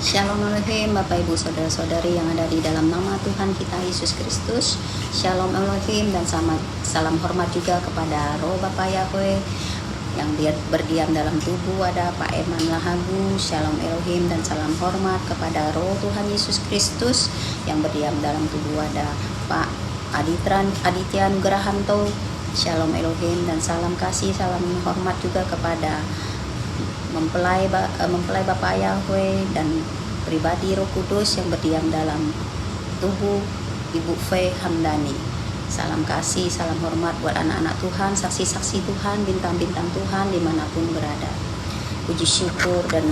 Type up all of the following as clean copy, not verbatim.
Shalom Elohim, Bapak Ibu Saudara-saudari yang ada di dalam nama Tuhan kita Yesus Kristus. Shalom Elohim dan salam hormat juga kepada Roh Bapa Yahweh yang berdiam dalam tubuh ada Pak Eman Lahagu. Shalom Elohim dan salam hormat kepada Roh Tuhan Yesus Kristus yang berdiam dalam tubuh ada Pak Aditya Nugrahanto. Shalom Elohim dan salam kasih, salam hormat juga kepada mempelai Bapa Yahweh dan pribadi Roh Kudus yang berdiam dalam tubuh Ibu Fe Hamdani. Salam kasih, salam hormat buat anak-anak Tuhan, saksi-saksi Tuhan, bintang-bintang Tuhan dimanapun berada. Puji syukur dan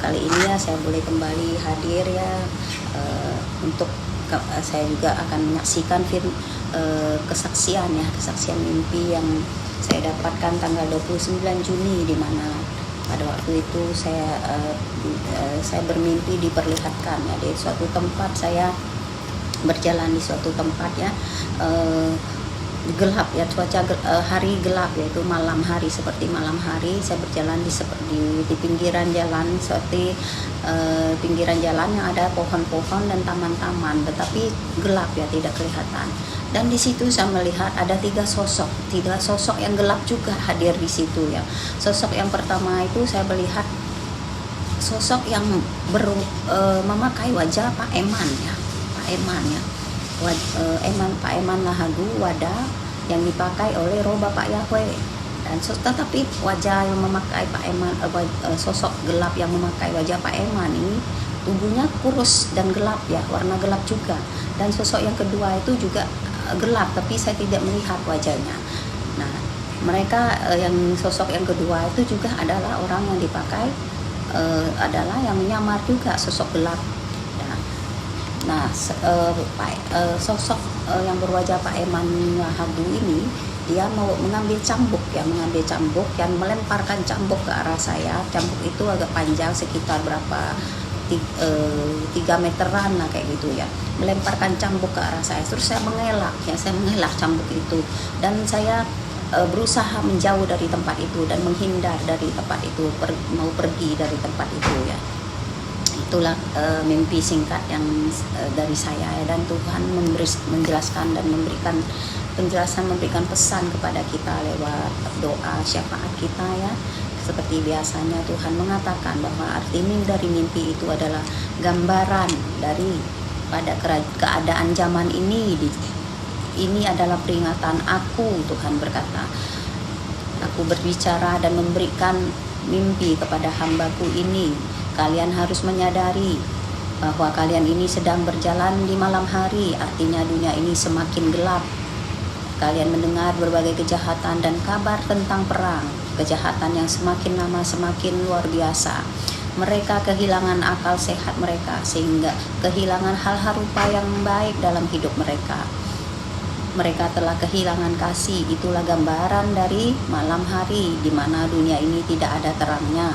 kali ini ya saya boleh kembali hadir ya untuk saya juga akan menyaksikan kesaksian mimpi yang saya dapatkan tanggal 29 Juni di mana pada waktu itu saya bermimpi diperlihatkan ya di suatu tempat, saya berjalan di suatu tempat ya gelap ya, cuaca hari gelap, yaitu malam hari, seperti malam hari saya berjalan di pinggiran jalan, seperti pinggiran jalan yang ada pohon-pohon dan taman-taman, tetapi gelap ya, tidak kelihatan. Dan di situ saya melihat ada tiga sosok yang gelap juga hadir di situ ya. Sosok yang pertama itu saya melihat sosok yang memakai wajah Pak Eman ya, Pak Eman Lahagu, wadah yang dipakai oleh Roh Bapak Yahweh. Dan tetapi wajah yang memakai Pak Eman, sosok gelap yang memakai wajah Pak Eman ini tubuhnya kurus dan gelap ya, warna gelap juga. Dan sosok yang kedua itu juga gelap, tapi saya tidak melihat wajahnya. Nah, mereka yang sosok yang kedua itu juga adalah orang yang dipakai adalah yang menyamar juga sosok gelap. Nah, sosok yang berwajah Pak Eman Lahagu ini, dia mau mengambil cambuk yang melemparkan cambuk ke arah saya. Cambuk itu agak panjang, sekitar berapa 3 meteran lah kayak gitu ya, melemparkan cambuk ke arah saya. Terus saya mengelak cambuk itu, dan saya berusaha menjauh dari tempat itu dan menghindar dari tempat itu, mau pergi dari tempat itu ya. Itulah mimpi singkat yang dari saya ya. Dan Tuhan menjelaskan dan memberikan penjelasan, memberikan pesan kepada kita lewat doa syafaat kita ya. Seperti biasanya Tuhan mengatakan bahwa arti dari mimpi itu adalah gambaran dari pada keadaan zaman ini. Ini adalah peringatan aku, Tuhan berkata. Aku berbicara dan memberikan mimpi kepada hambaku ini. Kalian harus menyadari bahwa kalian ini sedang berjalan di malam hari, artinya dunia ini semakin gelap. Kalian mendengar berbagai kejahatan dan kabar tentang perang, kejahatan yang semakin lama semakin luar biasa. Mereka kehilangan akal sehat mereka, sehingga kehilangan hal-hal rupa yang baik dalam hidup mereka. Mereka telah kehilangan kasih. Itulah gambaran dari malam hari, di mana dunia ini tidak ada terangnya,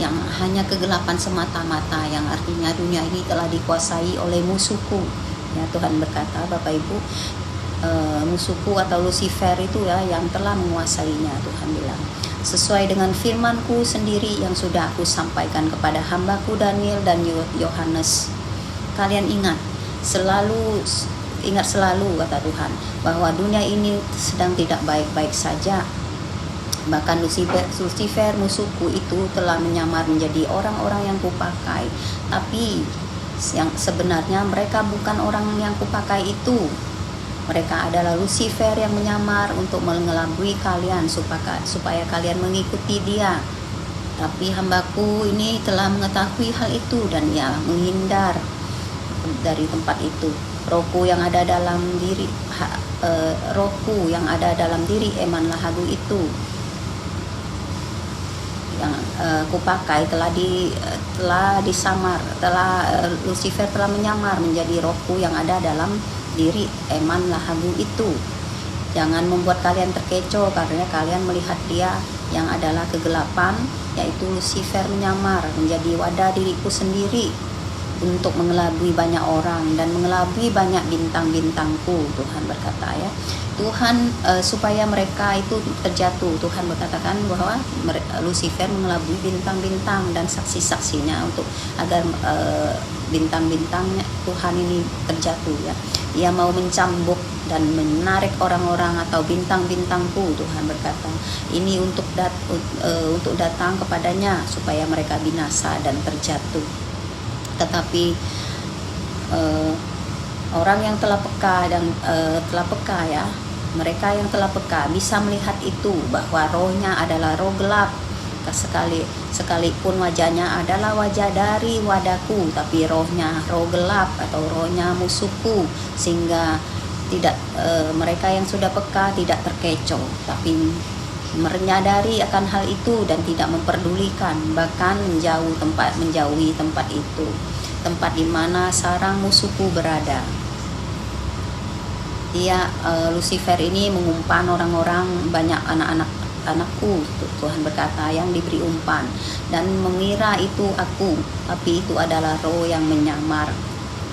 yang hanya kegelapan semata-mata, yang artinya dunia ini telah dikuasai oleh musuhku ya. Tuhan berkata, Bapak Ibu, musuhku atau Lucifer itu ya yang telah menguasainya. Tuhan bilang, sesuai dengan firman-Ku sendiri yang sudah Aku sampaikan kepada hamba-Ku Daniel dan Yohanes. Kalian ingat selalu kata Tuhan, bahwa dunia ini sedang tidak baik-baik saja. Bahkan Lucifer musuhku itu telah menyamar menjadi orang-orang yang kupakai, tapi yang sebenarnya mereka bukan orang yang kupakai itu. Mereka adalah Lucifer yang menyamar untuk mengelabui kalian supaya kalian mengikuti dia. Tapi hambaku ini telah mengetahui hal itu dan ia menghindar dari tempat itu. Rohku yang ada dalam diri Eman Lahagu itu yang kupakai Lucifer telah menyamar menjadi rohku yang ada dalam diri Eman Lahagu itu. Jangan membuat kalian terkecoh karena kalian melihat dia yang adalah kegelapan, yaitu Lucifer menyamar menjadi wadah diriku sendiri. untuk mengelabui banyak orang dan mengelabui banyak bintang-bintangku. Tuhan berkata ya, Tuhan supaya mereka itu terjatuh. Tuhan berkatakan bahwa Lucifer mengelabui bintang-bintang dan saksi-saksinya untuk agar bintang-bintangnya Tuhan ini terjatuh ya. Ia mau mencambuk dan menarik orang-orang atau bintang-bintangku. Tuhan berkata ini untuk datang kepadanya supaya mereka binasa dan terjatuh. Tetapi orang yang telah peka dan telah peka ya, mereka yang telah peka bisa melihat itu bahwa rohnya adalah roh gelap. Sekalipun wajahnya adalah wajah dari wadahku, tapi rohnya roh gelap atau rohnya musuhku, sehingga tidak mereka yang sudah peka tidak terkecoh, tapi menyadari akan hal itu dan tidak memperdulikan, bahkan menjauhi tempat itu, tempat di mana sarang musuhku berada. Dia Lucifer ini mengumpan orang-orang, banyak anak-anakku, Tuhan berkata, yang diberi umpan dan mengira itu aku, tapi itu adalah roh yang menyamar.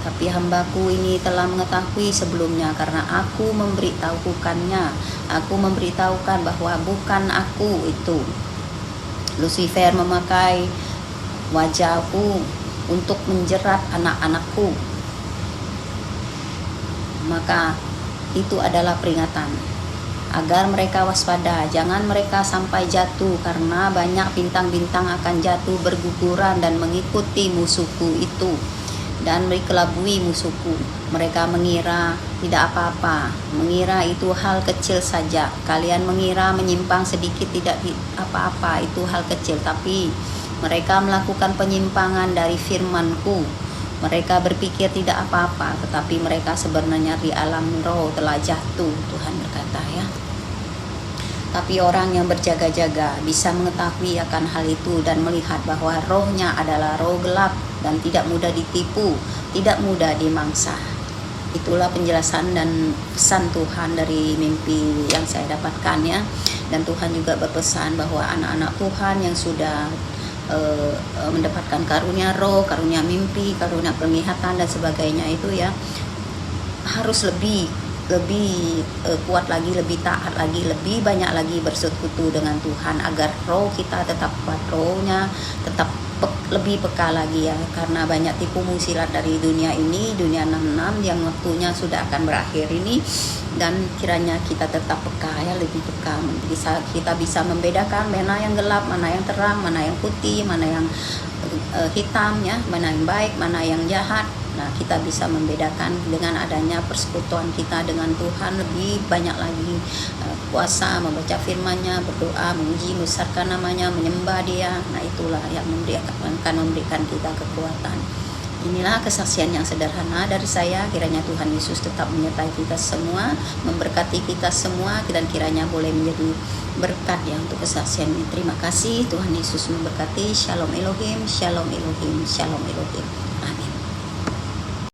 Tapi hambaku ini telah mengetahui sebelumnya, karena aku memberitahukannya. Aku memberitahukan bahwa bukan aku itu. Lucifer memakai wajahku untuk menjerat anak-anakku. Maka itu adalah peringatan agar mereka waspada, jangan mereka sampai jatuh, karena banyak bintang-bintang akan jatuh berguguran dan mengikuti musuhku itu dan mengelabui musuhku. Mereka mengira tidak apa-apa, mengira itu hal kecil saja. Kalian mengira menyimpang sedikit tidak apa-apa, itu hal kecil, tapi mereka melakukan penyimpangan dari firmanku. Mereka berpikir tidak apa-apa, tetapi mereka sebenarnya di alam roh telah jatuh. Tuhan berkata ya. Tapi orang yang berjaga-jaga bisa mengetahui akan hal itu dan melihat bahwa rohnya adalah roh gelap dan tidak mudah ditipu, tidak mudah dimangsa. Itulah penjelasan dan pesan Tuhan dari mimpi yang saya dapatkan ya. Dan Tuhan juga berpesan bahwa anak-anak Tuhan yang sudah mendapatkan karunia roh, karunia mimpi, karunia penglihatan dan sebagainya itu ya, harus lebih kuat lagi, lebih taat lagi, lebih banyak lagi bersekutu dengan Tuhan agar roh kita tetap kuat, rohnya tetap lebih peka lagi ya, karena banyak tipu musilat dari dunia ini, dunia 66 yang waktunya sudah akan berakhir ini. Dan kiranya kita tetap peka ya, lebih peka, kita bisa membedakan mana yang gelap, mana yang terang, mana yang putih, mana yang hitam ya, mana yang baik, mana yang jahat. Nah, kita bisa membedakan dengan adanya persekutuan kita dengan Tuhan, lebih banyak lagi puasa, membaca firman-Nya, berdoa, memuji, membesarkan namanya, menyembah Dia. Nah, itulah yang akan memberikan kita kekuatan. Inilah kesaksian yang sederhana dari saya. Kiranya Tuhan Yesus tetap menyertai kita semua, memberkati kita semua, dan kiranya boleh menjadi berkat ya untuk kesaksian ini. Terima kasih. Tuhan Yesus memberkati. Shalom Elohim, Shalom Elohim, Shalom Elohim. Amin.